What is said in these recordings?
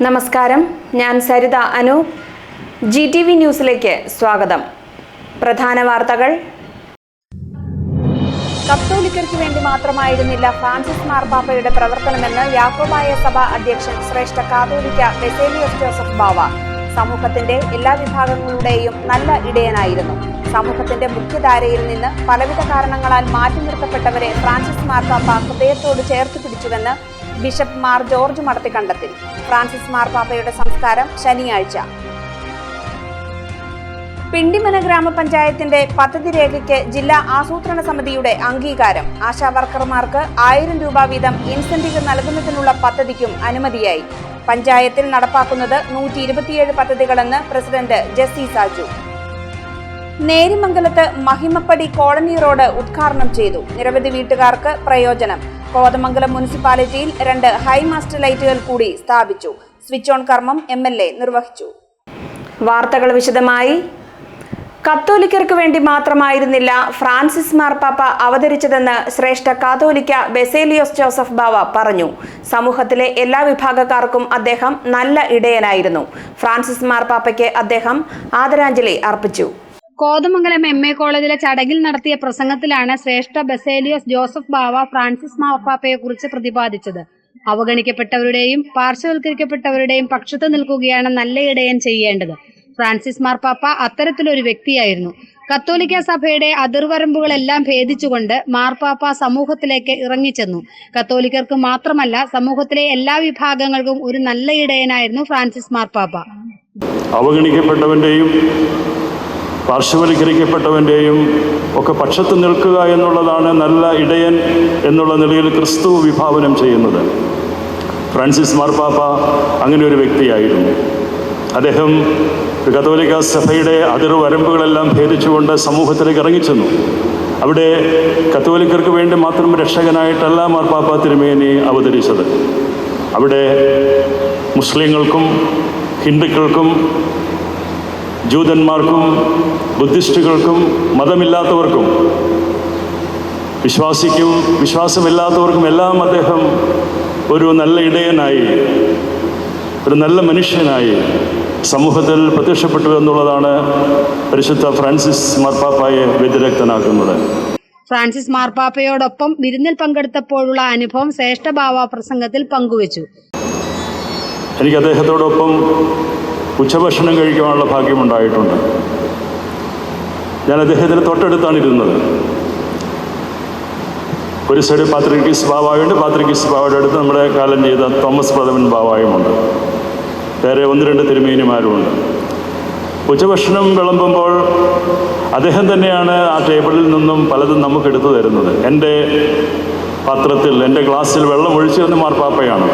നമസ്കാരം, ഞാൻ സരിത അനു. GTV ന്യൂസിലേക്ക് സ്വാഗതം. പ്രധാന വാർത്തകൾ. കത്തോലിക്കർക്ക് വേണ്ടി മാത്രമായിരുന്നില്ല ഫ്രാൻസിസ് മാർപ്പാപ്പയുടെ പ്രവർത്തനമെന്ന് യാക്കോബായ സഭ അധ്യക്ഷൻ ശ്രേഷ്ഠ കാതോലിക്ക ബെസേലിയോസ് ജോസഫ് ബാവ. സമൂഹത്തിന്റെ എല്ലാ വിഭാഗങ്ങളുടെയും നല്ല ഇടയനായിരുന്നു. സമൂഹത്തിന്റെ മുഖ്യധാരയിൽ നിന്ന് പലവിധ കാരണങ്ങളാൽ മാറ്റി നിർത്തപ്പെട്ടവരെ ഫ്രാൻസിസ് മാർപ്പാപ്പ ഹൃദയത്തോട് ചേർത്ത് പിടിച്ചുവെന്ന് bishop Mar George Madathikandathil. Francis മാർപ്പാപ്പയുടെ സംസ്കാരം ശനിയാഴ്ച. പിണ്ടിമന ഗ്രാമപഞ്ചായത്തിന്റെ പദ്ധതി രേഖയ്ക്ക് ജില്ലാ ആസൂത്രണ സമിതിയുടെ അംഗീകാരം. ആശാവർക്കർമാർക്ക് 1000 രൂപ വീതം ഇൻസെന്റീവ് നൽകുന്നതിനുള്ള പദ്ധതിക്കും അനുമതിയായി. പഞ്ചായത്തിൽ നടപ്പാക്കുന്നത് 127 പദ്ധതികളെന്ന് പ്രസിഡന്റ് ജെസ്സി സാജു. നേരിമംഗലത്ത് മഹിമപ്പടി കോളനി റോഡ് ഉദ്ഘാടനം ചെയ്തു. നിരവധി വീട്ടുകാർക്ക് പ്രയോജനം. കോതമംഗലം മുനിസിപ്പാലിറ്റിയിൽ 2 ഹൈമാസ്റ്റ് ലൈറ്റുകൾ കൂടി സ്ഥാപിച്ചു. സ്വിച്ച് ഓൺ കർമ്മം MLA നിർവഹിച്ചു. വാർത്തകൾ വിശദമായി. കത്തോലിക്കർക്ക് വേണ്ടി മാത്രമായിരുന്നില്ല ഫ്രാൻസിസ് മാർപ്പാപ്പ അവതരിച്ചതെന്ന് ശ്രേഷ്ഠ കാതോലിക്ക ബെസേലിയോസ് ജോസഫ് ബാവ പറഞ്ഞു. സമൂഹത്തിലെ എല്ലാ വിഭാഗക്കാർക്കും അദ്ദേഹം നല്ല ഇടയനായിരുന്നു. ഫ്രാൻസിസ് മാർപ്പാപ്പയ്ക്ക് അദ്ദേഹം ആദരാഞ്ജലി അർപ്പിച്ചു. കോതമംഗലം MA കോളേജിലെ ചടങ്ങിൽ നടത്തിയ പ്രസംഗത്തിലാണ് ശ്രേഷ്ഠ ബെസേലിയോസ് ജോസഫ് ബാവ ഫ്രാൻസിസ് മാർപ്പാപ്പയെക്കുറിച്ച് പ്രതിപാദിച്ചത്. അവഗണിക്കപ്പെട്ടവരുടെയും പാർശ്വവൽക്കരിക്കപ്പെട്ടവരുടെയും പക്ഷത്ത് നിൽക്കുകയാണ് നല്ല ഇടയൻ ചെയ്യേണ്ടത്. ഫ്രാൻസിസ് മാർപ്പാപ്പ അത്തരത്തിലൊരു വ്യക്തിയായിരുന്നു. കത്തോലിക്ക സഭയുടെ അതിർവരമ്പുകളെല്ലാം ഭേദിച്ചുകൊണ്ട് മാർപ്പാപ്പ സമൂഹത്തിലേക്ക് ഇറങ്ങിച്ചെന്നു. കത്തോലിക്കർക്ക് മാത്രമല്ല, സമൂഹത്തിലെ എല്ലാ വിഭാഗങ്ങൾക്കും ഒരു നല്ല ഇടയനായിരുന്നു ഫ്രാൻസിസ് മാർപ്പാപ്പ. അവഗണിക്കപ്പെട്ടവന്റെയും പാർശ്വവൽക്കരിക്കപ്പെട്ടവന്റെയും ഒക്കെ പക്ഷത്ത് നിൽക്കുക എന്നുള്ളതാണ് നല്ല ഇടയൻ എന്നുള്ള നിലയിൽ ക്രിസ്തു വിഭാവനം ചെയ്യുന്നത്. ഫ്രാൻസിസ് മാർപ്പാപ്പ അങ്ങനെ ഒരു വ്യക്തിയായിരുന്നു. അദ്ദേഹം കത്തോലിക്ക സഭയുടെ അതിർവരമ്പുകളെല്ലാം ഭേദിച്ചുകൊണ്ട് സമൂഹത്തിലേക്ക് ഇറങ്ങിച്ചെന്നു. അവിടെ കത്തോലിക്കർക്ക് വേണ്ടി മാത്രം രക്ഷകനായിട്ടല്ല മാർപ്പാപ്പ തിരുമേനി അവതരിച്ചത്. അവിടെ മുസ്ലിങ്ങൾക്കും ഹിന്ദുക്കൾക്കും ജൂതന്മാർക്കും ബുദ്ധിസ്റ്റുകൾക്കും മതമില്ലാത്തവർക്കും വിശ്വാസമില്ലാത്തവർക്കും എല്ലാം അദ്ദേഹം ഒരു നല്ല ഇടയനായി, ഒരു നല്ല മനുഷ്യനായി സമൂഹത്തിൽ പ്രത്യക്ഷപ്പെട്ടു എന്നുള്ളതാണ് പരിശുദ്ധ ഫ്രാൻസിസ് മാർപ്പാപ്പയെ വ്യതിരക്തനാക്കുന്നത്. ഫ്രാൻസിസ് മാർപ്പാപ്പയോടൊപ്പം വിരുന്നിൽ പങ്കെടുത്തപ്പോഴുള്ള അനുഭവം ശ്രേഷ്ഠ ബാവ പ്രസംഗത്തിൽ പങ്കുവച്ചു. എനിക്ക് അദ്ദേഹത്തോടൊപ്പം ഉച്ചഭക്ഷണം കഴിക്കുവാനുള്ള ഭാഗ്യമുണ്ടായിട്ടുണ്ട്. ഞാൻ അദ്ദേഹത്തിന് തൊട്ടടുത്താണ് ഇരുന്നത്. ഒരു സൈഡ് പാത്രിക്കീസ് ബാവായുണ്ട്. പാത്രിക്കീസ് ബാവയുടെ അടുത്ത് നമ്മുടെ കാലം ചെയ്ത തോമസ് പ്രഥമൻ ബാവായുമുണ്ട്. വേറെ 1-2 തിരുമേനിമാരുമുണ്ട്. ഉച്ചഭക്ഷണം വിളമ്പുമ്പോൾ അദ്ദേഹം തന്നെയാണ് ആ ടേബിളിൽ നിന്നും പലതും നമുക്ക് എടുത്തു തരുന്നത്. എൻ്റെ പാത്രത്തിൽ, എൻ്റെ ഗ്ലാസ്സിൽ വെള്ളം ഒഴിച്ചു തന്ന മാർപ്പാപ്പയാണ്.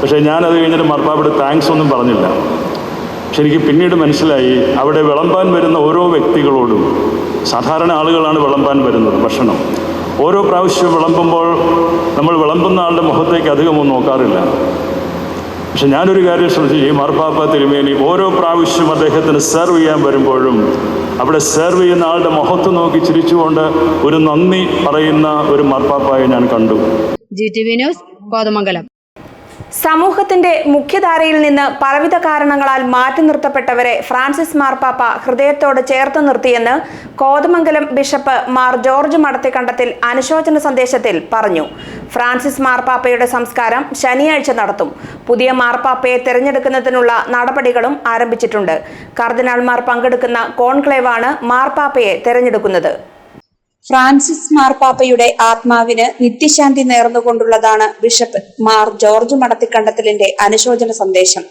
പക്ഷേ ഞാനത് കഴിഞ്ഞിട്ട് മാർപ്പാപ്പയുടെ താങ്ക്സ് ഒന്നും പറഞ്ഞില്ല. പക്ഷെ എനിക്ക് പിന്നീട് മനസ്സിലായി, അവിടെ വിളമ്പാൻ വരുന്ന ഓരോ വ്യക്തികളോടും, സാധാരണ ആളുകളാണ് വിളമ്പാൻ വരുന്നത് ഭക്ഷണം, ഓരോ പ്രാവശ്യവും വിളമ്പുമ്പോൾ നമ്മൾ വിളമ്പുന്ന ആളുടെ മുഖത്തേക്ക് അധികമൊന്നും നോക്കാറില്ല. പക്ഷെ ഞാനൊരു കാര്യം ശ്രദ്ധിച്ചു, ഈ മാർപ്പാപ്പ തിരുമേനി ഓരോ പ്രാവശ്യവും അദ്ദേഹത്തിന് സെർവ് ചെയ്യാൻ വരുമ്പോഴും അവിടെ സെർവ് ചെയ്യുന്ന ആളുടെ മുഖത്ത് നോക്കി ചിരിച്ചുകൊണ്ട് ഒരു നന്ദി പറയുന്ന ഒരു മാർപ്പാപ്പയെ ഞാൻ കണ്ടു. GTV news, Kothamangalam. സമൂഹത്തിന്റെ മുഖ്യധാരയിൽ നിന്ന് പലവിധ കാരണങ്ങളാൽ മാറ്റി നിർത്തപ്പെട്ടവരെ ഫ്രാൻസിസ് മാർപ്പാപ്പ ഹൃദയത്തോട് ചേർത്ത് നിർത്തിയെന്ന് കോതമംഗലം ബിഷപ്പ് മാർ ജോർജ് മടത്തിക്കണ്ടത്തിൽ അനുശോചന സന്ദേശത്തിൽ പറഞ്ഞു. ഫ്രാൻസിസ് മാർപ്പാപ്പയുടെ സംസ്കാരം ശനിയാഴ്ച നടത്തും. പുതിയ മാർപ്പാപ്പയെ തിരഞ്ഞെടുക്കുന്നതിനുള്ള നടപടികളും ആരംഭിച്ചിട്ടുണ്ട്. കർദിനാൾമാർ പങ്കെടുക്കുന്ന കോൺക്ലേവാണ് മാർപ്പാപ്പയെ തിരഞ്ഞെടുക്കുന്നത്. ഫ്രാൻസിസ് മാർപ്പാപ്പയുടെ ആത്മാവിന് നിത്യശാന്തി നേർന്നുകൊണ്ടുള്ളതാണ് ബിഷപ്പ് മാർ ജോർജ് മടത്തിക്കണ്ടത്തിലിന്റെ അനുശോചന സന്ദേശം.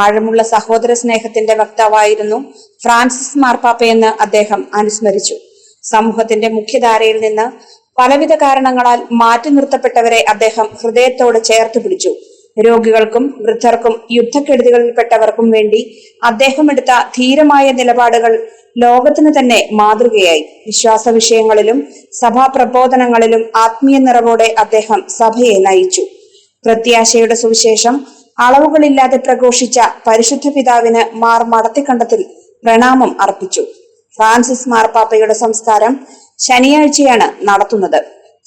ആഴമുള്ള സഹോദര സ്നേഹത്തിന്റെ വക്താവായിരുന്നു ഫ്രാൻസിസ് മാർപ്പാപ്പയെന്ന് അദ്ദേഹം അനുസ്മരിച്ചു. സമൂഹത്തിന്റെ മുഖ്യധാരയിൽ നിന്ന് പലവിധ കാരണങ്ങളാൽ മാറ്റി നിർത്തപ്പെട്ടവരെ അദ്ദേഹം ഹൃദയത്തോട് ചേർത്ത് പിടിച്ചു. രോഗികൾക്കും വൃദ്ധർക്കും യുദ്ധക്കെടുതികളിൽപ്പെട്ടവർക്കും വേണ്ടി അദ്ദേഹം എടുത്ത ധീരമായ നിലപാടുകൾ ലോകത്തിന് തന്നെ മാതൃകയായി. വിശ്വാസ വിഷയങ്ങളിലും സഭാ പ്രബോധനങ്ങളിലും ആത്മീയ നിറവോടെ അദ്ദേഹം സഭയെ നയിച്ചു. പ്രത്യാശയുടെ സുവിശേഷം അളവുകളില്ലാതെ പ്രഘോഷിച്ച പരിശുദ്ധ പിതാവിന് മാർ മടത്തിക്കണ്ടത്തിൽ പ്രണാമം അർപ്പിച്ചു. ഫ്രാൻസിസ് മാർപ്പാപ്പയുടെ സംസ്കാരം ശനിയാഴ്ചയാണ് നടത്തുന്നത്.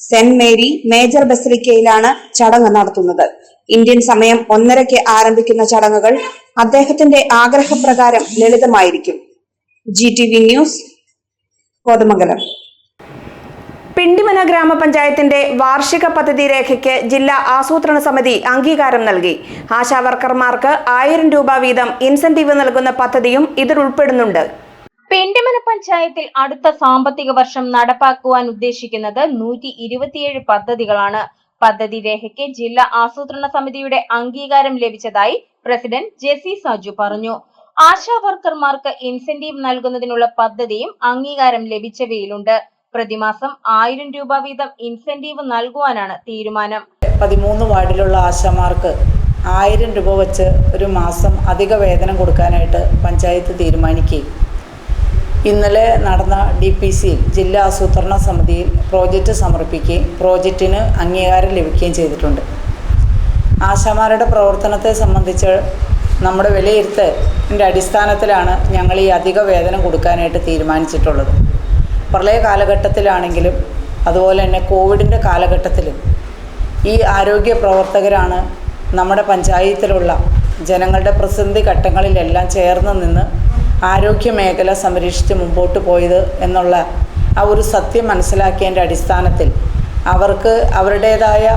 സെന്റ് മേരി മേജർ ബസിലിക്കയിലാണ് ചടങ്ങ് നടത്തുന്നത്. ഇന്ത്യൻ സമയം 1:30 ആരംഭിക്കുന്ന ചടങ്ങുകൾ അദ്ദേഹത്തിന്റെ ആഗ്രഹപ്രകാരം ലളിതമായിരിക്കും. GTV news, Kothamangalam. പിണ്ടിമന ഗ്രാമപഞ്ചായത്തിന്റെ വാർഷിക പദ്ധതി രേഖയ്ക്ക് ജില്ലാ ആസൂത്രണ സമിതി അംഗീകാരം നൽകി. ആശാവർക്കർമാർക്ക് 1000 രൂപ വീതം ഇൻസെന്റീവ് നൽകുന്ന പദ്ധതിയും ഇതിൽ ഉൾപ്പെടുന്നുണ്ട്. പിണ്ടിമന പഞ്ചായത്തിൽ അടുത്ത സാമ്പത്തിക വർഷം നടപ്പാക്കുവാൻ ഉദ്ദേശിക്കുന്നത് 127 പദ്ധതികളാണ്. പദ്ധതി രേഖയ്ക്ക് ജില്ലാ ആസൂത്രണ സമിതിയുടെ അംഗീകാരം ലഭിച്ചതായി പ്രസിഡന്റ് ജെസി സാജു പറഞ്ഞു. ആശാ വർക്കർമാർക്ക് ഇൻസെന്റീവ് നൽകുന്നതിനുള്ള പദ്ധതിയും അംഗീകാരം ലഭിച്ചവയിലുണ്ട്. പ്രതിമാസം 1000 രൂപ വീതം ഇൻസെന്റീവ് നൽകുവാനാണ് തീരുമാനം. 13 വാർഡിലുള്ള ആശാമാർക്ക് 1000 രൂപ വെച്ച് ഒരു മാസം അധിക വേതനം കൊടുക്കാനായിട്ട് പഞ്ചായത്ത് തീരുമാനിക്കുകയും ഇന്നലെ നടന്ന DPC ജില്ലാ ആസൂത്രണ സമിതിയിൽ പ്രോജക്റ്റ് സമർപ്പിക്കുകയും പ്രോജക്റ്റിന് അംഗീകാരം ലഭിക്കുകയും ചെയ്തിട്ടുണ്ട്. ആശാമാരുടെ പ്രവർത്തനത്തെ സംബന്ധിച്ച് നമ്മുടെ വിലയിരുത്തലിൻ്റെ അടിസ്ഥാനത്തിലാണ് ഞങ്ങൾ ഈ അധിക വേതനം കൊടുക്കാനായിട്ട് തീരുമാനിച്ചിട്ടുള്ളത്. പ്രളയ കാലഘട്ടത്തിലാണെങ്കിലും അതുപോലെ തന്നെ കോവിഡിൻ്റെ കാലഘട്ടത്തിലും ഈ ആരോഗ്യ പ്രവർത്തകരാണ് നമ്മുടെ പഞ്ചായത്തിലുള്ള ജനങ്ങളുടെ പ്രതിസന്ധി ഘട്ടങ്ങളിലെല്ലാം ചേർന്ന് നിന്ന് ആരോഗ്യ മേഖല സംരക്ഷിച്ച് മുമ്പോട്ട് പോയത് എന്നുള്ള ആ ഒരു സത്യം മനസ്സിലാക്കിയതിൻ്റെ അടിസ്ഥാനത്തിൽ അവർക്ക് അവരുടേതായ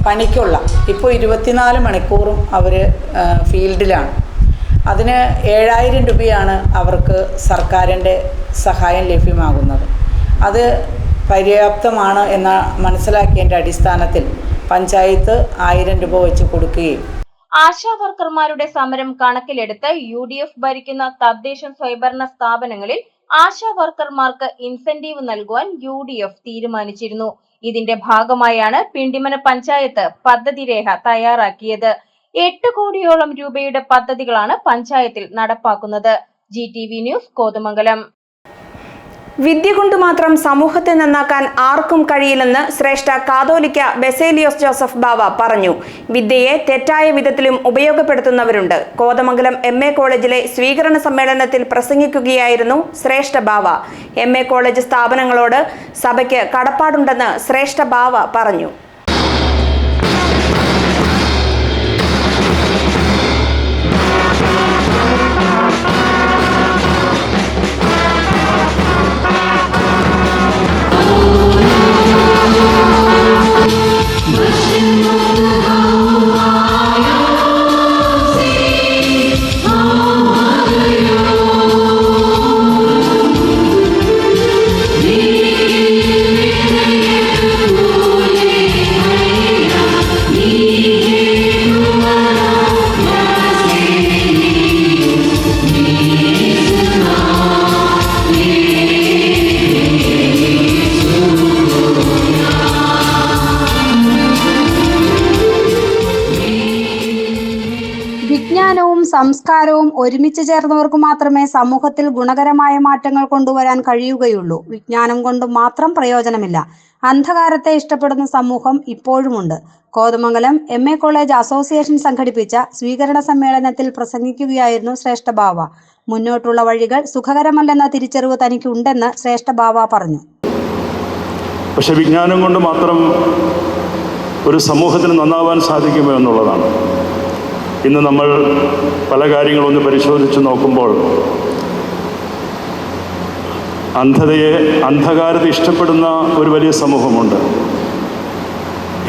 പണിക്കുള്ള ഇപ്പോൾ 24 മണിക്കൂറും അവർ ഫീൽഡിലാണ്. അതിന് 7000 രൂപയാണ് അവർക്ക് സർക്കാരിൻ്റെ സഹായം ലഭ്യമാകുന്നത്. അത് പര്യാപ്തമാണ് എന്ന് മനസ്സിലാക്കിയതിൻ്റെ അടിസ്ഥാനത്തിൽ പഞ്ചായത്ത് 1000 രൂപ വെച്ച് കൊടുക്കുകയും ആശാ വർക്കർമാരുടെ സമരം കണക്കിലെടുത്ത് UDF ഭരിക്കുന്ന തദ്ദേശ സ്വയംഭരണ സ്ഥാപനങ്ങളിൽ ആശാ വർക്കർമാർക്ക് ഇൻസെന്റീവ് നൽകുവാൻ UDF തീരുമാനിച്ചിരുന്നു. ഇതിന്റെ ഭാഗമായാണ് പിണ്ടിമന പഞ്ചായത്ത് പദ്ധതി രേഖ തയ്യാറാക്കിയത്. 8 കോടിയോളം രൂപയുടെ പദ്ധതികളാണ് പഞ്ചായത്തിൽ നടപ്പാക്കുന്നത്. GTV news, Kothamangalam. വിദ്യ കൊണ്ട് മാത്രം സമൂഹത്തെ നന്നാക്കാൻ ആർക്കും കഴിയില്ലെന്ന് ശ്രേഷ്ഠ കാതോലിക്ക ബസേലിയോസ് ജോസഫ് ബാവ പറഞ്ഞു. വിദ്യയെ തെറ്റായ വിധത്തിലും ഉപയോഗപ്പെടുത്തുന്നവരുണ്ട്. കോതമംഗലം MA കോളേജിലെ സ്വീകരണ സമ്മേളനത്തിൽ പ്രസംഗിക്കുകയായിരുന്നു ശ്രേഷ്ഠ ബാവ. MA കോളേജ് സ്ഥാപനങ്ങളോട് സഭയ്ക്ക് കടപ്പാടുണ്ടെന്ന് ശ്രേഷ്ഠ ബാവ പറഞ്ഞു. വിജ്ഞാനവും സംസ്കാരവും ഒരുമിച്ച് ചേർന്നവർക്ക് മാത്രമേ സമൂഹത്തിൽ ഗുണകരമായ മാറ്റങ്ങൾ കൊണ്ടുവരാൻ കഴിയുകയുള്ളൂ. വിജ്ഞാനം കൊണ്ട് മാത്രം പ്രയോജനമില്ല. അന്ധകാരത്തെ ഇഷ്ടപ്പെടുന്ന സമൂഹം ഇപ്പോഴുമുണ്ട്. കോതമംഗലം MA കോളേജ് അസോസിയേഷൻ സംഘടിപ്പിച്ച സ്വീകരണ സമ്മേളനത്തിൽ പ്രസംഗിക്കുകയായിരുന്നു ശ്രേഷ്ഠ ബാവ. മുന്നോട്ടുള്ള വഴികൾ സുഖകരമല്ലെന്ന തിരിച്ചറിവ് തനിക്കുണ്ടെന്ന് ശ്രേഷ്ഠ ബാവ പറഞ്ഞു. പക്ഷെ വിജ്ഞാനം കൊണ്ട് മാത്രം ഒരു സമൂഹത്തിന് നന്നാവാൻ സാധിക്കുമോ എന്നുള്ളതാണ്. ഇന്ന് നമ്മൾ പല കാര്യങ്ങളൊന്ന് പരിശോധിച്ച് നോക്കുമ്പോൾ അന്ധകാരത്തെ ഇഷ്ടപ്പെടുന്ന ഒരു വലിയ സമൂഹമുണ്ട്.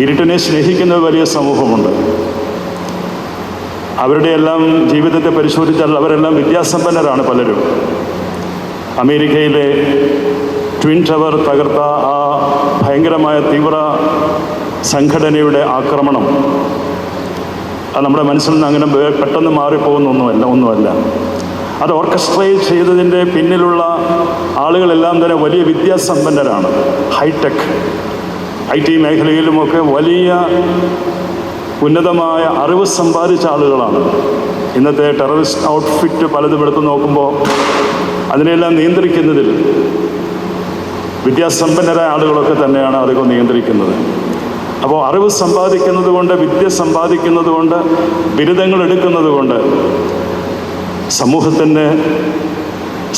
ഇരുട്ടിനെ സ്നേഹിക്കുന്ന ഒരു വലിയ സമൂഹമുണ്ട്. അവരുടെ എല്ലാം ജീവിതത്തെ പരിശോധിച്ചാൽ അവരെല്ലാം വിദ്യാസമ്പന്നരാണ് പലരും. അമേരിക്കയിലെ ട്വിൻ ടവർ തകർത്ത ആ ഭയങ്കരമായ തീവ്ര സംഘടനയുടെ ആക്രമണം അത് നമ്മുടെ മനസ്സിൽ നിന്ന് അങ്ങനെ പെട്ടെന്ന് മാറിപ്പോകുന്ന ഒന്നുമല്ല. അത് ഓർക്കസ്ട്രേറ്റ് ചെയ്തതിൻ്റെ പിന്നിലുള്ള ആളുകളെല്ലാം തന്നെ വലിയ വിദ്യാസമ്പന്നരാണ്. ഹൈടെക് IT മേഖലയിലുമൊക്കെ വലിയ ഉന്നതമായ അറിവ് സമ്പാദിച്ച ആളുകളാണ്. ഇന്നത്തെ ടെററിസ്റ്റ് ഔട്ട്ഫിറ്റ് പലതും എടുത്ത് നോക്കുമ്പോൾ അതിനെല്ലാം നിയന്ത്രിക്കുന്നതിൽ വിദ്യാസമ്പന്നരായ ആളുകളൊക്കെ തന്നെയാണ് അതൊക്കെ നിയന്ത്രിക്കുന്നത്. അപ്പോൾ അറിവ് സമ്പാദിക്കുന്നത് കൊണ്ട്, വിദ്യ സമ്പാദിക്കുന്നത് കൊണ്ട്, ബിരുദങ്ങൾ എടുക്കുന്നത് കൊണ്ട് സമൂഹത്തിൻ്റെ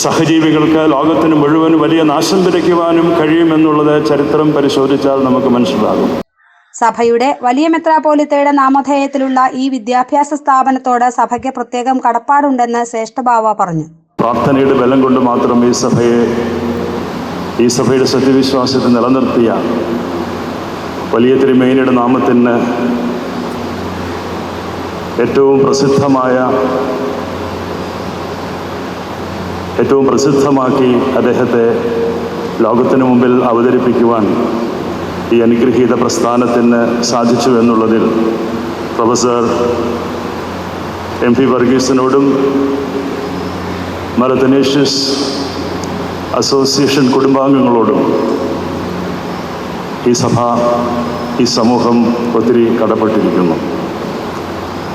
സഹജീവികൾക്ക്, ലോകത്തിന് മുഴുവൻ വലിയ നാശം വിതയ്ക്കുവാനും കഴിയുമെന്നുള്ളത് ചരിത്രം പരിശോധിച്ചാൽ നമുക്ക് മനസ്സിലാകും. സഭയുടെ വലിയ മെത്രാപ്പോലിത്തയുടെ നാമധേയത്തിലുള്ള ഈ വിദ്യാഭ്യാസ സ്ഥാപനത്തോട് സഭയ്ക്ക് പ്രത്യേകം കടപ്പാടുണ്ടെന്ന് ശ്രേഷ്ഠ ബാവ പറഞ്ഞു. പ്രാർത്ഥനയുടെ ബലം കൊണ്ട് മാത്രം ഈ സഭയുടെ സത്യവിശ്വാസത്തെ നിലനിർത്തിയ വലിയ തിരുമേനിയുടെ നാമത്തിന് ഏറ്റവും പ്രസിദ്ധമാക്കി അദ്ദേഹത്തെ ലോകത്തിനു മുമ്പിൽ അവതരിപ്പിക്കുവാൻ ഈ അനുഗ്രഹീത പ്രസ്ഥാനത്തിന് സാധിച്ചു എന്നുള്ളതിൽ പ്രൊഫസർ MP വർഗീസിനോടും മദർ തെരേഷ്യസ് അസോസിയേഷൻ കുടുംബാംഗങ്ങളോടും ഈ സമൂഹം ഒത്തിരി കടപ്പെട്ടിരിക്കുന്നു.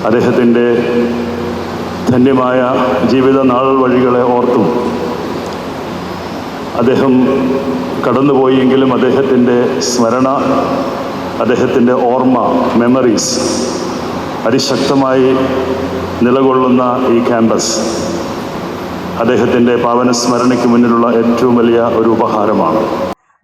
അദ്ദേഹത്തിൻ്റെ ധന്യമായ ജീവിത നാൾ വഴികളെ ഓർത്തും അദ്ദേഹം കടന്നുപോയെങ്കിലും അദ്ദേഹത്തിൻ്റെ സ്മരണ, അദ്ദേഹത്തിൻ്റെ ഓർമ്മ, മെമ്മറീസ് അതിശക്തമായി നിലകൊള്ളുന്ന ഈ ക്യാമ്പസ് അദ്ദേഹത്തിൻ്റെ പാവന സ്മരണയ്ക്ക് മുന്നിലുള്ള ഏറ്റവും വലിയ ഒരു ഉപഹാരമാണ്.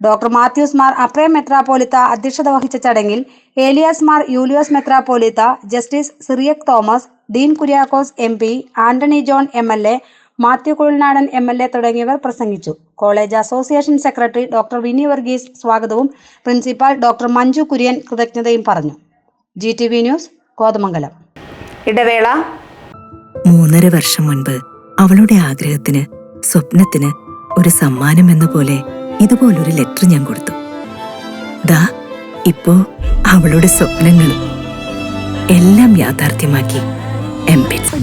ഡോക്ടർ മാത്യൂസ് മാർ അപ്രേം മെത്രാപ്പോലിത്ത അധ്യക്ഷത വഹിച്ച ചടങ്ങിൽ ഏലിയാസ് മാർ യൂലിയോസ് മെത്രാപ്പോലിത്ത, justice Cyriac Thomas, Dean Kuriakose MP, Antony John MLA, Mathew Kuzhalnadan MLA തുടങ്ങിയവർ പ്രസംഗിച്ചു. College association secretary doctor Vini Varghese സ്വാഗതവും പ്രിൻസിപ്പാൾ ഡോക്ടർ മഞ്ജു കുര്യൻ കൃതജ്ഞതയും പറഞ്ഞു. GTV news, Kothamangalam. ഇടവേള. 3.5 വർഷം മുൻപ് അവളുടെ ആഗ്രഹത്തിന്, സ്വപ്നത്തിന് ഒരു സമ്മാനം എന്ന പോലെ ഇതുപോലൊരു ലെറ്റർ ഞാൻ കൊടുത്തു. ദാ ഇപ്പോ അവളുടെ സ്വപ്നങ്ങളും എല്ലാം യാഥാർത്ഥ്യമാക്കി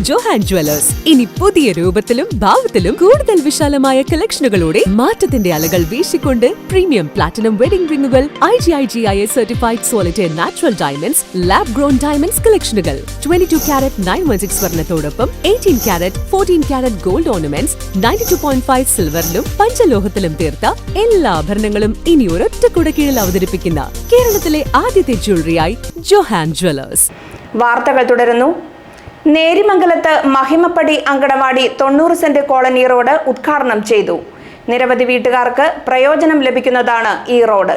ജോഹാൻ ജ്വല്ലേഴ്സ് ഇനി പുതിയ രൂപത്തിലും ഭാവത്തിലും കൂടുതൽ വിശാലമായ കളക്ഷനുകളോടെ മാറ്റത്തിന്റെ അലകൾ വീശിക്കൊണ്ട് പ്രീമിയം പ്ലാറ്റിനം വെഡിംഗ് റിംഗുകൾ, IGI certified solid natural diamonds, lab grown diamonds കളക്ഷനുകൾ, 22 കാരറ്റ് 916 സ്വർണത്തോടൊപ്പം 18 കാരറ്റ് 14 കാരറ്റ് ഗോൾഡ് ഓർണമെന്റ്സ്, 92.5 സിൽവറിലും പഞ്ചലോഹത്തിലും തീർത്ത എല്ലാ ആഭരണങ്ങളും ഇനി ഒരൊറ്റ കുടക്കീഴിൽ അവതരിപ്പിക്കുന്ന കേരളത്തിലെ ആദ്യത്തെ ജ്വല്ലറിയായി ജോഹാൻ ജ്വല്ലേഴ്സ്. വാർത്തകൾ തുടരുന്നു. നേരിമംഗലത്ത് Mahimappadi anganwadi 90 cent colony road ഉദ്ഘാടനം ചെയ്തു. നിരവധി വീട്ടുകാർക്ക് പ്രയോജനം ലഭിക്കുന്നതാണ് ഈ റോഡ്.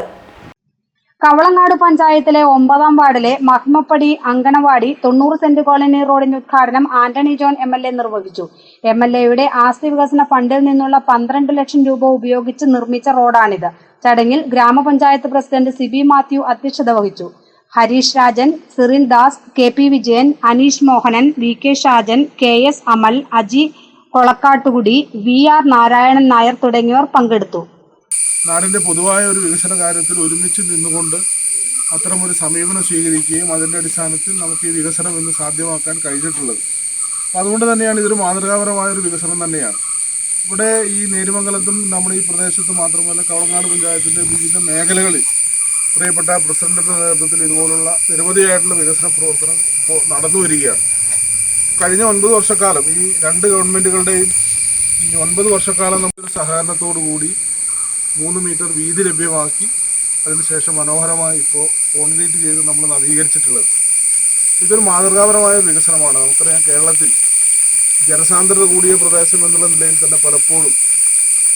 കവളങ്ങാട് പഞ്ചായത്തിലെ 9ാം വാർഡിലെ മഹിമപ്പടി അങ്കണവാടി 90 സെന്റ് കോളനി റോഡിന്റെ ഉദ്ഘാടനം ആന്റണി ജോൺ MLA നിർവഹിച്ചു. MLAയുടെ ആസ്തി വികസന ഫണ്ടിൽ നിന്നുള്ള 12 ലക്ഷം രൂപ ഉപയോഗിച്ച് നിർമ്മിച്ച റോഡാണിത്. ചടങ്ങിൽ ഗ്രാമപഞ്ചായത്ത് പ്രസിഡന്റ് സിബി മാത്യു അധ്യക്ഷത വഹിച്ചു. Harish Rajan, Sirin Das, KP Vijayan, Aneesh Mohanan, VK Shajan, KS അമൽ, അജി കൊളക്കാട്ടുകുടി, VR നാരായണൻ നായർ തുടങ്ങിയവർ പങ്കെടുത്തു. നാടിൻ്റെ പൊതുവായ ഒരു വികസന കാര്യത്തിൽ ഒരുമിച്ച് നിന്നുകൊണ്ട് അത്തരമൊരു സമീപനം സ്വീകരിക്കുകയും അതിൻ്റെ അടിസ്ഥാനത്തിൽ നമുക്ക് ഈ വികസനം ഇന്ന് സാധ്യമാക്കാൻ കഴിഞ്ഞിട്ടുള്ളത്. അപ്പോൾ അതുകൊണ്ട് തന്നെയാണ് ഇതൊരു മാതൃകാപരമായ ഒരു വികസനം തന്നെയാണ്. ഇവിടെ ഈ നേരിമംഗലത്തും നമ്മുടെ ഈ പ്രദേശത്ത് മാത്രമല്ല കവളങ്ങാട് പഞ്ചായത്തിൻ്റെ വിവിധ മേഖലകളിൽ പ്രിയപ്പെട്ട പ്രസിഡന്റിൻ്റെ നേതൃത്വത്തിൽ ഇതുപോലുള്ള നിരവധിയായിട്ടുള്ള വികസന പ്രവർത്തനം നടന്നു വരികയാണ്. കഴിഞ്ഞ 9 വർഷക്കാലം ഈ രണ്ട് ഗവൺമെൻറ്റുകളുടെയും ഈ 9 വർഷക്കാലം നമുക്കൊരു സഹകരണത്തോടു കൂടി 3 മീറ്റർ വീതി ലഭ്യമാക്കി അതിനുശേഷം മനോഹരമായി ഇപ്പോൾ കോൺക്രീറ്റ് ചെയ്ത് നമ്മൾ നവീകരിച്ചിട്ടുള്ളത്. ഇതൊരു മാതൃകാപരമായ വികസനമാണ്. നമുക്കറിയാം കേരളത്തിൽ ജനസാന്ദ്രത കൂടിയ പ്രദേശം എന്നുള്ള നിലയിൽ തന്നെ പലപ്പോഴും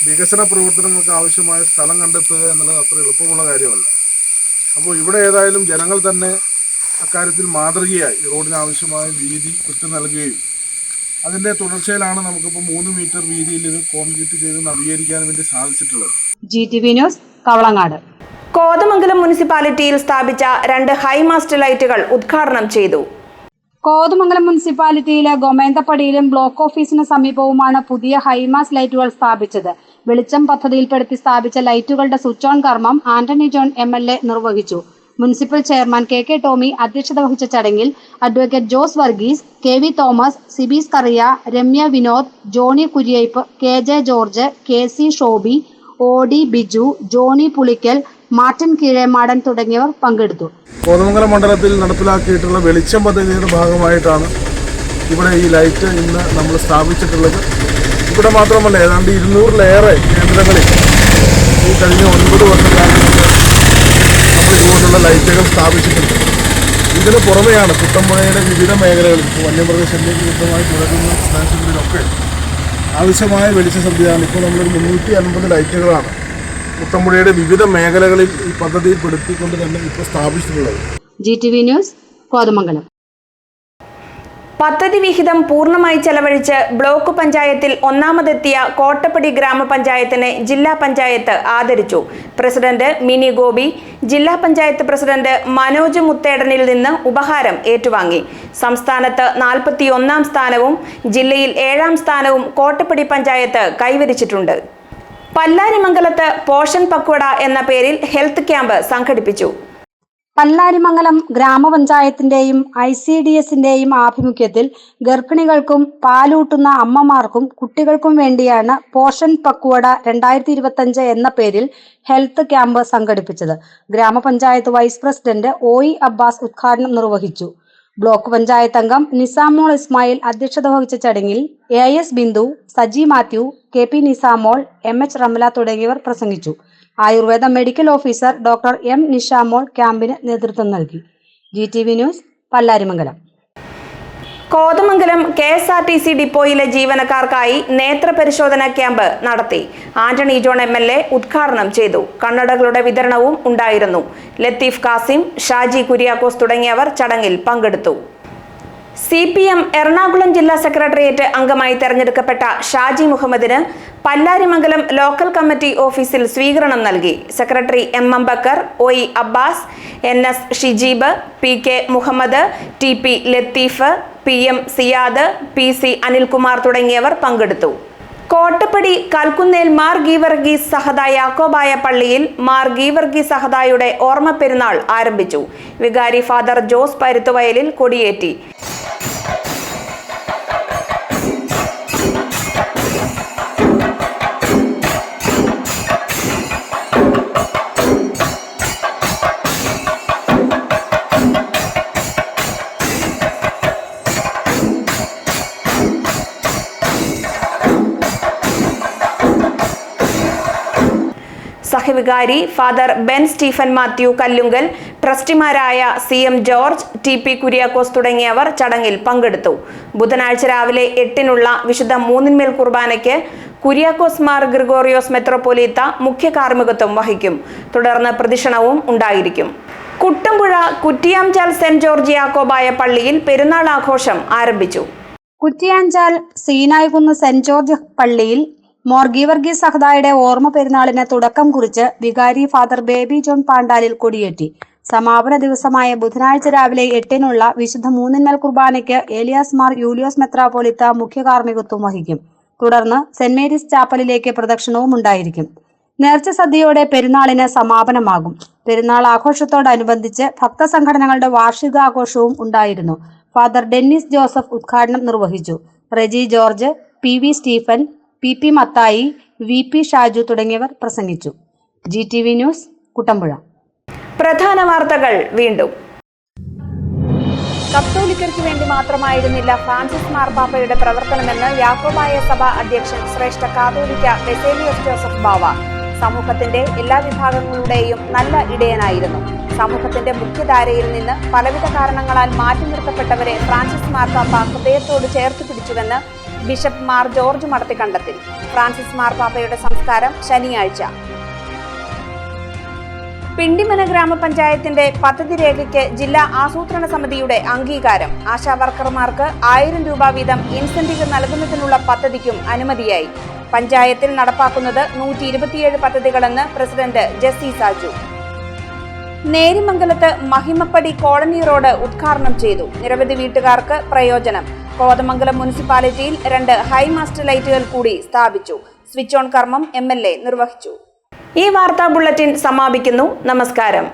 വികസന പ്രവർത്തനങ്ങൾക്ക് ആവശ്യമായ സ്ഥലം കണ്ടെത്തുക എന്നുള്ളത് അത്ര എളുപ്പമുള്ള കാര്യമല്ല. അപ്പോൾ ഇവിടെ ഏതായാലും ജനങ്ങൾ തന്നെ അക്കാര്യത്തിൽ മാതൃകയായി റോഡിന് ആവശ്യമായ വീതി വിട്ടു നൽകുകയും അതിൻ്റെ തുടർച്ചയിലാണ് നമുക്കിപ്പോൾ 3 മീറ്റർ വീതിയിൽ ഇത് കോൺക്രീറ്റ് ചെയ്ത് നവീകരിക്കാൻ വേണ്ടി സാധിച്ചിട്ടുള്ളത്. GTV news, Kavalangad. കോതമംഗലം മുനിസിപ്പാലിറ്റിയിൽ സ്ഥാപിച്ച 2 ഹൈമാസ്റ്റ് ലൈറ്റുകൾ ഉദ്ഘാടനം ചെയ്തു. കോതമംഗലം മുനിസിപ്പാലിറ്റിയിലെ ഗോമേന്തപ്പടിയിലും ബ്ലോക്ക് ഓഫീസിന് സമീപവുമാണ് പുതിയ ഹൈമാസ്റ്റ് ലൈറ്റുകൾ സ്ഥാപിച്ചത്. വെളിച്ചം പദ്ധതിയിൽപ്പെടുത്തി സ്ഥാപിച്ച ലൈറ്റുകളുടെ സ്വിച്ച് ഓൺ കർമ്മം ആന്റണി ജോൺ MLA നിർവഹിച്ചു. മുനിസിപ്പൽ ചെയർമാൻ KK ടോമി അധ്യക്ഷത വഹിച്ച ചടങ്ങിൽ advocate Jose Varghese, KV Thomas, Sibees Kariya, Ramya Vinod, Johny Kuriyap, KJ George, KC Shobi, OD Biju, Johny Pulickal, Martin Keezhemadan തുടങ്ങിയവർ പങ്കെടുത്തു. കോതമംഗലം മണ്ഡലത്തിൽ നടപ്പിലാക്കിയിട്ടുള്ള വെളിച്ചം പദ്ധതിയുടെ ഭാഗമായിട്ടാണ് ഇവിടെ ഈ ലൈറ്റ് ഇന്ന് നമ്മൾ സ്ഥാപിച്ചിട്ടുള്ളത്. ഇവിടെ മാത്രമല്ല ഏതാണ്ട് 200-ലേറെ കേന്ദ്രങ്ങളിൽ ഈ കഴിഞ്ഞ 9 വർഷക്കാലം നമ്മൾ ഇതുപോലുള്ള ലൈറ്റുകൾ സ്ഥാപിച്ചിട്ടുണ്ട്. ഇതിന് പുറമെയാണ് കുട്ടമ്പുഴയുടെ വിവിധ മേഖലകളിൽ വന്യമൃഗശല്യം വിരുദ്ധമായി തുടരുന്ന പ്രദേശങ്ങളിലൊക്കെ ആവശ്യമായ വെളിച്ച സംവിധാനം ഇപ്പോൾ നമ്മളൊരു 350 ലൈറ്റുകളാണ് കുട്ടമ്പുഴയുടെ വിവിധ മേഖലകളിൽ ഈ പദ്ധതിയിൽപ്പെടുത്തിക്കൊണ്ട് തന്നെ ഇപ്പോൾ സ്ഥാപിച്ചിട്ടുള്ളത്. GTV news Kothamangalam. പദ്ധതി വിഹിതം പൂർണ്ണമായി ചെലവഴിച്ച് ബ്ലോക്ക് പഞ്ചായത്തിൽ ഒന്നാമതെത്തിയ കോട്ടപ്പടി ഗ്രാമപഞ്ചായത്തിനെ ജില്ലാ പഞ്ചായത്ത് ആദരിച്ചു. പ്രസിഡന്റ് മിനി ഗോപി ജില്ലാ പഞ്ചായത്ത് പ്രസിഡന്റ് മനോജ് മുത്തേടനിൽ നിന്ന് ഉപഹാരം ഏറ്റുവാങ്ങി. സംസ്ഥാനത്ത് 41ാം സ്ഥാനവും ജില്ലയിൽ 7ാം സ്ഥാനവും കോട്ടപ്പടി പഞ്ചായത്ത് കൈവരിച്ചിട്ടുണ്ട്. പല്ലാരിമംഗലത്ത് പോഷൻ പക്വട എന്ന പേരിൽ ഹെൽത്ത് ക്യാമ്പ് സംഘടിപ്പിച്ചു. പല്ലാരിമംഗലം ഗ്രാമപഞ്ചായത്തിന്റെയും ICDSന്റെയും ആഭിമുഖ്യത്തിൽ ഗർഭിണികൾക്കും പാലൂട്ടുന്ന അമ്മമാർക്കും കുട്ടികൾക്കും വേണ്ടിയാണ് പോഷൻ പക്വട 2025 എന്ന പേരിൽ ഹെൽത്ത് ക്യാമ്പ് സംഘടിപ്പിച്ചത്. ഗ്രാമപഞ്ചായത്ത് വൈസ് പ്രസിഡന്റ് OE അബ്ബാസ് ഉദ്ഘാടനം നിർവഹിച്ചു. ബ്ലോക്ക് പഞ്ചായത്ത് അംഗം നിസാമോൾ ഇസ്മായിൽ അധ്യക്ഷത വഹിച്ച ചടങ്ങിൽ AS Bindu, Saji Mathew, KP Nisamol, MH Ramala തുടങ്ങിയവർ പ്രസംഗിച്ചു. Ayurveda medical officer doctor M Nishamol ക്യാമ്പിന് നേതൃത്വം നൽകി. GTV news Pallarimangalam. Kothamangalam KSRTC ഡിപ്പോയിലെ ജീവനക്കാർക്കായി നേത്രപരിശോധന ക്യാമ്പ് നടത്തി. ആന്റണി ജോൺ MLA ഉദ്ഘാടനം ചെയ്തു. കണ്ണടകളുടെ വിതരണവും ഉണ്ടായിരുന്നു. ലത്തീഫ് കാസിം, ഷാജി കുര്യാക്കോസ് തുടങ്ങിയവർ ചടങ്ങിൽ പങ്കെടുത്തു. CPM എറണാകുളം ജില്ലാ സെക്രട്ടേറിയറ്റ് അംഗമായി തെരഞ്ഞെടുക്കപ്പെട്ട ഷാജി മുഹമ്മദിന് പല്ലാരിമംഗലം ലോക്കൽ കമ്മിറ്റി ഓഫീസിൽ സ്വീകരണം നൽകി. Secretary M Ambakkar, OE Abbas, NS Shijeeb, PK Muhammad, TP Latheef, PM Siyad, PC Anilkumar തുടങ്ങിയവർ പങ്കെടുത്തു. കോട്ടപ്പടി കൽക്കുന്നേൽ മാർ ഗീവർഗീസ് സഹദ യാക്കോബായ പള്ളിയിൽ മാർ ഗീവർഗീസ് സഹദായുടെ ഓർമ്മ പെരുന്നാൾ ആരംഭിച്ചു. വികാരി ഫാദർ ജോസ് പരുത്തുവയലിൽ കൊടിയേറ്റി. സഹവികാരി ഫാദർ ബെൻ സ്റ്റീഫൻ മാത്യു കല്ലുങ്കൽ, ട്രസ്റ്റിമാരായ CM ജോർജ്, TP കുര്യാക്കോസ് തുടങ്ങിയവർ ചടങ്ങിൽ പങ്കെടുത്തു. ബുധനാഴ്ച രാവിലെ 8-നുള്ള വിശുദ്ധ മൂന്നിന്മേൽ കുർബാനയ്ക്ക് കുര്യാക്കോസ് മാർ ഗ്രിഗോറിയോസ് മെത്രോപൊലീത്ത മുഖ്യ കാർമ്മികത്വം വഹിക്കും. തുടർന്ന് പ്രദക്ഷിണവും ഉണ്ടായിരിക്കും. കുട്ടമ്പുഴ കുറ്റിയാംചാൽ സെന്റ് ജോർജ് യാക്കോബായ പള്ളിയിൽ പെരുന്നാൾ ആഘോഷം ആരംഭിച്ചു. കുറ്റിയാഞ്ചാൽ സീനായ്കുന്ന് സെന്റ് ജോർജ് പള്ളിയിൽ മോർ ഗീവർഗീസ് സഹദായുടെ ഓർമ്മ പെരുന്നാളിന് തുടക്കം കുറിച്ച് വികാരി ഫാദർ ബേബി ജോൺ പാണ്ടാലിൽ കൊടിയേറ്റി. സമാപന ദിവസമായ ബുധനാഴ്ച രാവിലെ 8-നുള്ള വിശുദ്ധ മൂന്നിന്മേൽ കുർബാനയ്ക്ക് ഏലിയാസ് മാർ യൂലിയോസ് മെത്രാപോലിത്ത മുഖ്യ കാർമ്മികത്വം വഹിക്കും. തുടർന്ന് സെന്റ് മേരീസ് ചാപ്പലിലേക്ക് പ്രദക്ഷിണവും ഉണ്ടായിരിക്കും. നേർച്ച സദ്യയോടെ പെരുന്നാളിന് സമാപനമാകും. പെരുന്നാൾ ആഘോഷത്തോടനുബന്ധിച്ച് ഭക്തസംഘടനകളുടെ വാർഷികാഘോഷവും ഉണ്ടായിരുന്നു. ഫാദർ ഡെന്നിസ് ജോസഫ് ഉദ്ഘാടനം നിർവഹിച്ചു. Reji George, PV Stephen, PP Mathai, VP Shaju തുടങ്ങിയവർ പ്രസംഗിച്ചു. GTV news Kuttampuzha. പ്രധാന വാർത്തകൾ വീണ്ടും. കത്തോലിക്കർക്ക് വേണ്ടി മാത്രമായിരുന്നില്ല ഫ്രാൻസിസ് മാർപ്പാപ്പയുടെ പ്രവർത്തനമെന്ന് യാക്കോബായ സഭ അധ്യക്ഷൻ ശ്രേഷ്ഠ കാതോലിക്ക ബെസേലിയോസ് ജോസഫ് ബാവ. സമൂഹത്തിന്റെ എല്ലാ വിഭാഗങ്ങളുടെയും നല്ല ഇടയനായിരുന്നു. സമൂഹത്തിന്റെ മുഖ്യധാരയിൽ നിന്ന് പലവിധ കാരണങ്ങളാൽ മാറ്റി നിർത്തപ്പെട്ടവരെ ഫ്രാൻസിസ് മാർപ്പാപ്പ ഹൃദയത്തോട് ചേർത്ത് പിടിച്ചുവെന്ന് bishop Mar George Madathikandathil. Francis മാർപ്പാപ്പയുടെ സംസ്കാരം ശനിയാഴ്ച. പിണ്ടിമന ഗ്രാമപഞ്ചായത്തിന്റെ പദ്ധതി രേഖയ്ക്ക് ജില്ലാ ആസൂത്രണ സമിതിയുടെ അംഗീകാരം. ആശാവർക്കർമാർക്ക് 1000 രൂപ വീതം ഇൻസെന്റീവ് നൽകുന്നതിനുള്ള പദ്ധതിക്കും അനുമതിയായി. പഞ്ചായത്തിൽ നടപ്പാക്കുന്നത് 127 പദ്ധതികളെന്ന് പ്രസിഡന്റ് ജെസ്സി സാജു. നേരിമംഗലത്ത് മഹിമപ്പടി കോളനി റോഡ് ഉദ്ഘാടനം ചെയ്തു. നിരവധി വീട്ടുകാർക്ക് പ്രയോജനം. കോതമംഗലം മുനിസിപ്പാലിറ്റിയിൽ 2 ഹൈ മാസ്റ്റ് ലൈറ്റുകൾ കൂടി സ്ഥാപിച്ചു. സ്വിച്ച് ഓൺ കർമ്മം MLA നിർവഹിച്ചു. ഈ വാർത്താ ബുള്ളറ്റിൻ സമാപിക്കുന്നു. നമസ്കാരം.